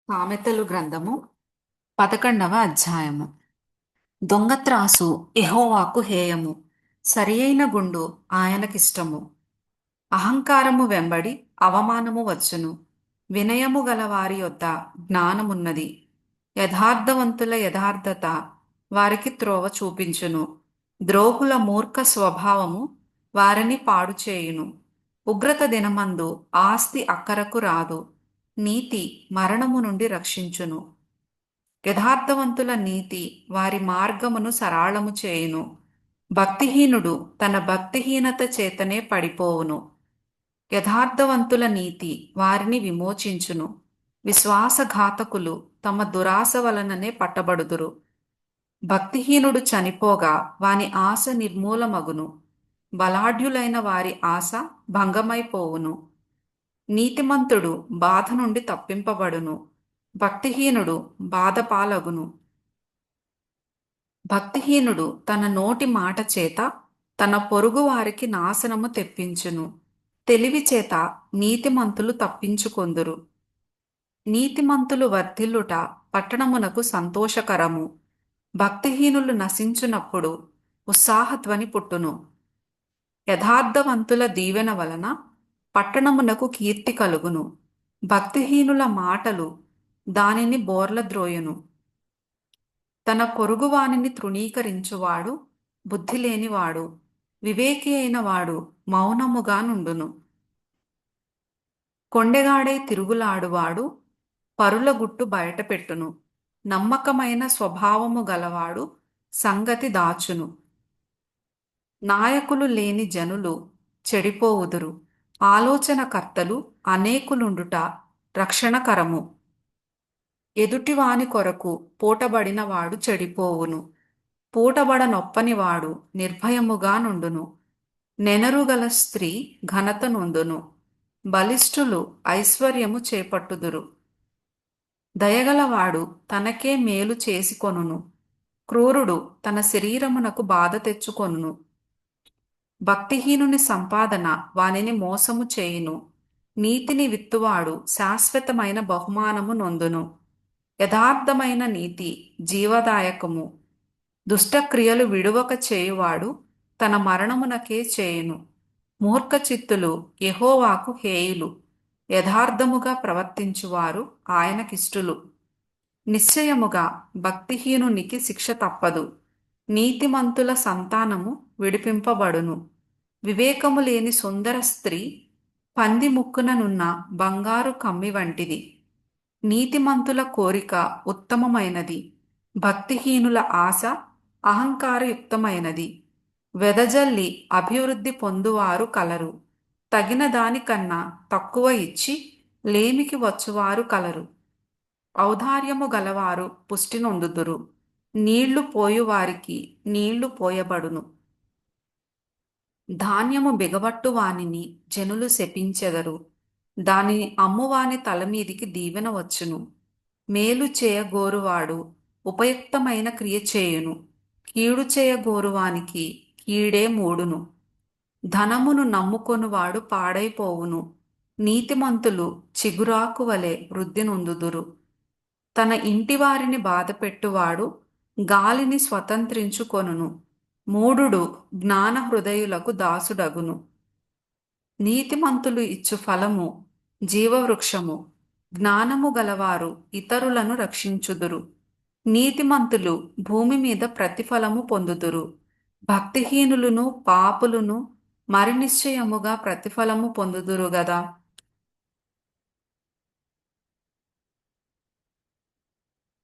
సామెతలు గ్రంథము 11వ అధ్యాయము. దొంగత్రాసు యెహోవాకు హేయము, సరియైన గుండు ఆయనకిష్టము. అహంకారము వెంబడి అవమానము వచ్చును, వినయము గల వారి యొద్ద జ్ఞానమున్నది. యథార్థవంతుల యథార్థత వారికి త్రోవ చూపించును, ద్రోహుల మూర్ఖ స్వభావము వారిని పాడుచేయును. ఉగ్రత దినమందు ఆస్తి అక్కరకు రాదు, నీతి మరణము నుండి రక్షించును. యథార్థవంతుల నీతి వారి మార్గమును సరళము చేయును, భక్తిహీనుడు తన భక్తిహీనత చేతనే పడిపోవును. యథార్థవంతుల నీతి వారిని విమోచించును, విశ్వాసఘాతకులు తమ దురాశ వలననే పట్టబడుదురు. భక్తిహీనుడు చనిపోగా వాని ఆశ నిర్మూలమగును, బలాఢ్యులైన వారి ఆశ భంగమైపోవును. నీతిమంతుడు బాధ నుండి తప్పింపబడును, భక్తిహీనుడు బాధపాలగును. భక్తిహీనుడు తన నోటి మాట చేత తన పొరుగు వారికి నాశనము తెప్పించును, తెలివి చేత నీతిమంతులు తప్పించుకొందురు. నీతిమంతులు వర్ధిల్లుట పట్టణమునకు సంతోషకరము, భక్తిహీనులు నశించునప్పుడు ఉత్సాహధ్వని పుట్టును. యథార్థవంతుల దీవెన వలన పట్టణమునకు కీర్తి కలుగును, భక్తిహీనుల మాటలు దానిని బోర్లద్రోయును. తన పొరుగువానిని తృణీకరించువాడు బుద్ధిలేనివాడు, వివేకి అయిన వాడు మౌనముగా నుండును. కొండెగాడై తిరుగులాడువాడు పరుల గుట్టు బయటపెట్టును, నమ్మకమైన స్వభావము గలవాడు సంగతి దాచును. నాయకులు లేని జనులు చెడిపోవుదురు, ఆలోచనకర్తలు అనేకులుండుట రక్షణకరము. ఎదుటివాని కొరకు పూటబడిన వాడు చెడిపోవును, పూటబడనొప్పనివాడు నిర్భయముగా నుండును. నెనరుగల స్త్రీ ఘనత నొందును, బలిష్ఠులు ఐశ్వర్యము చేపట్టుదురు. దయగలవాడు తనకే మేలు చేసుకొనును, క్రూరుడు తన శరీరమునకు బాధ తెచ్చుకొనును. భక్తిహీనుని సంపాదన వానిని మోసము చేయును, నీతిని విత్తువాడు శాశ్వతమైన బహుమానము నొందును. యథార్థమైన నీతి జీవదాయకము, దుష్టక్రియలు విడువక చేయువాడు తన మరణమునకే చేయును. మూర్ఖచిత్తులు యెహోవాకు హేయులు, యథార్థముగా ప్రవర్తించువారు ఆయనకిష్టులు. నిశ్చయముగా భక్తిహీనునికి శిక్ష తప్పదు, నీతిమంతుల సంతానము విడిపింపబడును. వివేకము లేని సుందర స్త్రీ పంది ముక్కుననున్న బంగారు కమ్మి వంటిది. నీతిమంతుల కోరిక ఉత్తమమైనది, భక్తిహీనుల ఆశ అహంకారయుక్తమైనది. వెదజల్లి అభివృద్ధి పొందువారు కలరు, తగిన దానికన్నా తక్కువ ఇచ్చి లేమికి వచ్చువారు కలరు. ఔదార్యము గలవారు పుష్టి నొందుదురు, నీళ్లు పోయువారికి నీళ్లు పోయబడును. ధాన్యము బిగబట్టు వానిని జనులు శపించెదరు, దానిని అమ్మువాని తలమీదికి దీవెన వచ్చును. మేలు చేయగోరువాడు ఉపయుక్తమైన క్రియ చేయును, కీడు చేయగోరువానికి కీడే మూడును. ధనమును నమ్ముకొనువాడు పాడైపోవును, నీతిమంతులు చిగురాకు వలె వృద్ధి నొందుదురు. తన ఇంటివారిని బాధపెట్టువాడు గాలిని స్వతంత్రించుకొనును, మూఢుడు జ్ఞాన హృదయులకు దాసుడగును. నీతిమంతులు ఇచ్చు ఫలము జీవవృక్షము, జ్ఞానము గలవారు ఇతరులను రక్షించుదురు. నీతిమంతులు భూమి మీద ప్రతిఫలము పొందుదురు, భక్తిహీనులను పాపులను మరి నిశ్చయముగా ప్రతిఫలము పొందుదురు గదా.